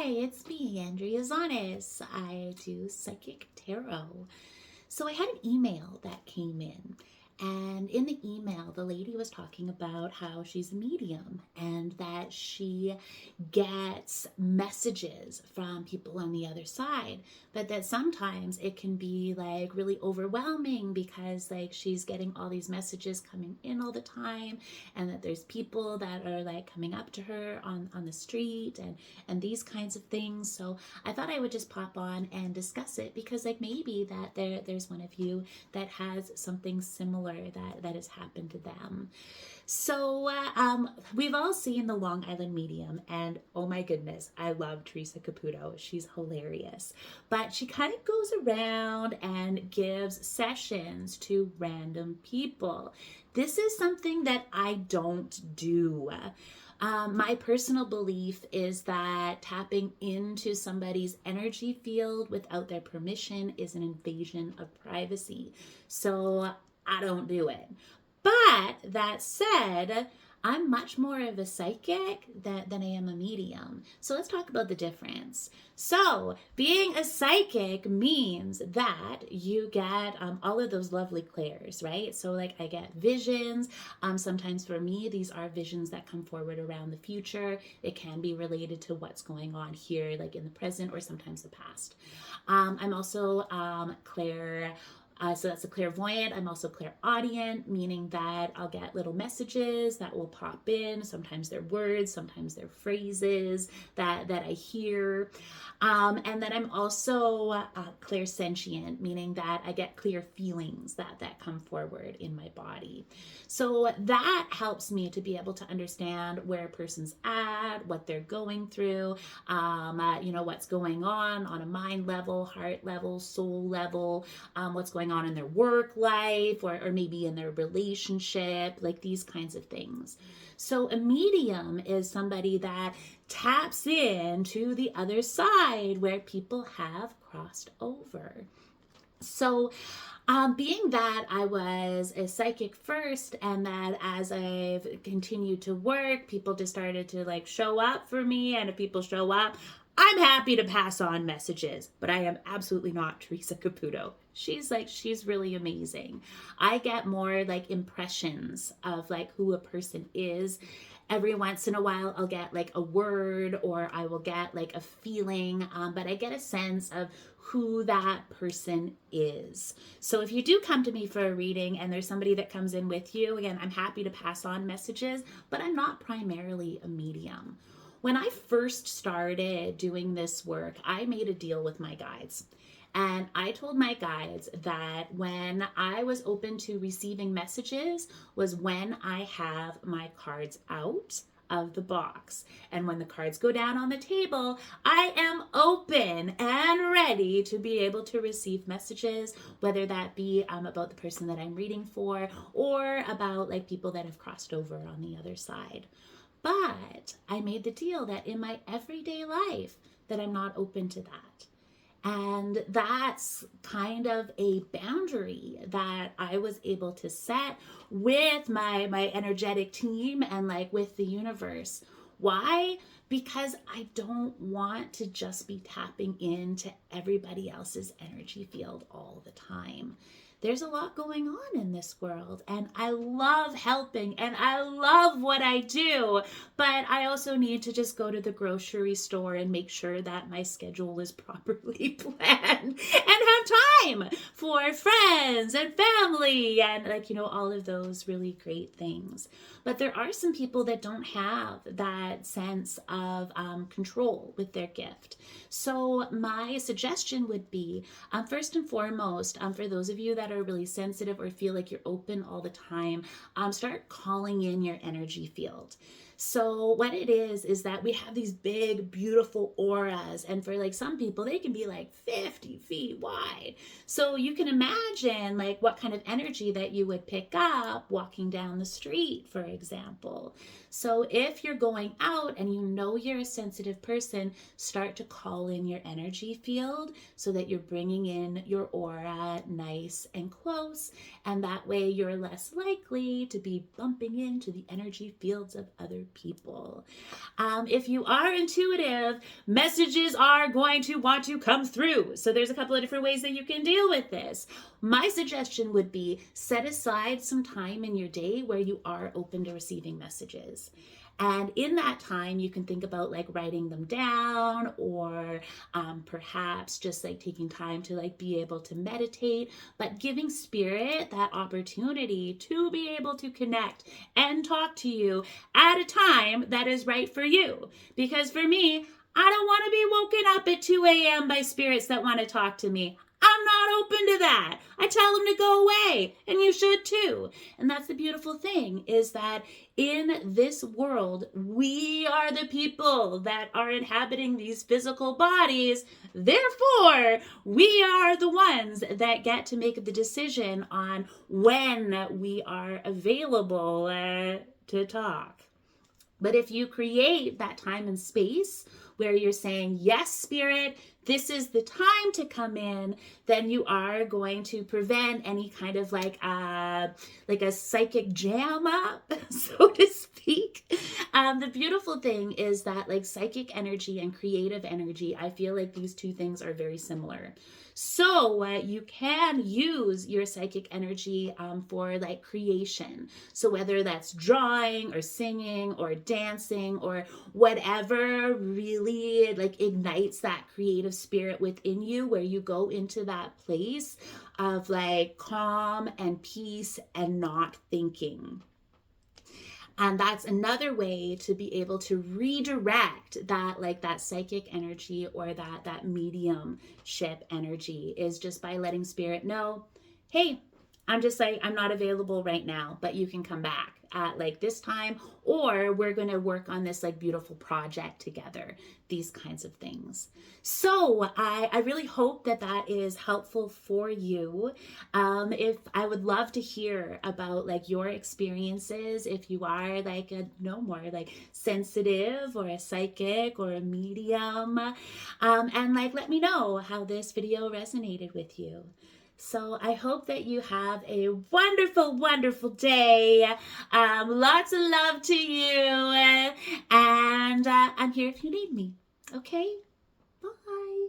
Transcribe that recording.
Hi, it's me, Andrea Zonis. I do psychic tarot. So I had an email that came in, and in the email, the lady was talking about how she's a medium and that she gets messages from people on the other side, but that sometimes it can be like really overwhelming because like she's getting all these messages coming in all the time, and that there's people that are like coming up to her on the street and these kinds of things. So I thought I would just pop on and discuss it because like maybe that there's one of you that has something similar that has happened to them. So we've all seen the Long Island Medium, and oh my goodness, I love Teresa Caputo. She's hilarious. But she kind of goes around and gives sessions to random people. This is something that I don't do. My personal belief is that tapping into somebody's energy field without their permission is an invasion of privacy. So I don't do it. But that said, I'm much more of a psychic than I am a medium. So let's talk about the difference. So, being a psychic means that you get all of those lovely clairs, right? So, like, I get visions. Sometimes for me, these are visions that come forward around the future. It can be related to what's going on here, like in the present or sometimes the past. I'm also clair. So that's a clairvoyant. I'm also clairaudient, meaning that I'll get little messages that will pop in. Sometimes they're words, sometimes they're phrases that I hear. And then I'm also clairsentient, meaning that I get clear feelings that come forward in my body. So that helps me to be able to understand where a person's at, what they're going through, what's going on a mind level, heart level, soul level, what's going on in their work life or maybe in their relationship, like these kinds of things. So a medium is somebody that taps into the other side where people have crossed over. So, being that I was a psychic first, and that as I've continued to work, people just started to like show up for me, and if people show up, I'm happy to pass on messages, but I am absolutely not Teresa Caputo. She's really amazing. I get more like impressions of like who a person is. Every once in a while, I'll get like a word or I will get like a feeling, but I get a sense of who that person is. So if you do come to me for a reading and there's somebody that comes in with you, again, I'm happy to pass on messages, but I'm not primarily a medium. When I first started doing this work, I made a deal with my guides. And I told my guides that when I was open to receiving messages was when I have my cards out of the box. And when the cards go down on the table, I am open and ready to be able to receive messages, whether that be about the person that I'm reading for or about like people that have crossed over on the other side. But I made the deal that in my everyday life that I'm not open to that. And that's kind of a boundary that I was able to set with my energetic team and like with the universe. Why? Because I don't want to just be tapping into everybody else's energy field all the time. There's a lot going on in this world, and I love helping and I love what I do, but I also need to just go to the grocery store and make sure that my schedule is properly planned and have time for friends and family and all of those really great things. But there are some people that don't have that sense of control with their gift. So my suggestion would be, first and foremost, for those of you that are really sensitive or feel like you're open all the time, start calling in your energy field. So what it is that we have these big, beautiful auras. And for like some people, they can be like 50 feet wide. So you can imagine like what kind of energy that you would pick up walking down the street, for example. So if you're going out and you know you're a sensitive person, start to call in your energy field so that you're bringing in your aura nice and close. And that way you're less likely to be bumping into the energy fields of other people. If you are intuitive, messages are going to want to come through. So there's a couple of different ways that you can deal with this. My suggestion would be set aside some time in your day where you are open to receiving messages. And in that time, you can think about like writing them down, or perhaps just like taking time to like be able to meditate, but giving spirit that opportunity to be able to connect and talk to you at a time that is right for you. Because for me, I don't want to be woken up at 2 a.m. by spirits that want to talk to me. I'm not open to that. I tell them to go away, and you should too. And that's the beautiful thing, is that in this world, we are the people that are inhabiting these physical bodies. Therefore, we are the ones that get to make the decision on when we are available to talk. But if you create that time and space where you're saying, yes, Spirit, this is the time to come in, then you are going to prevent any kind of like a psychic jam up, so to speak. The beautiful thing is that like psychic energy and creative energy, I feel like these two things are very similar. So you can use your psychic energy for like creation. So whether that's drawing or singing or dancing or whatever really like ignites that creative spirit within you, where you go into that place of like calm and peace and not thinking. And that's another way to be able to redirect that, like that psychic energy or that mediumship energy, is just by letting spirit know, hey, I'm not available right now, but you can come back at like this time, or we're going to work on this like beautiful project together, these kinds of things. So I really hope that that is helpful for you. If I would love to hear about like your experiences, if you are like more like sensitive or a psychic or a medium, and like let me know how this video resonated with you. So I hope that you have a wonderful, wonderful day. Lots of love to you. And I'm here if you need me. Okay? Bye.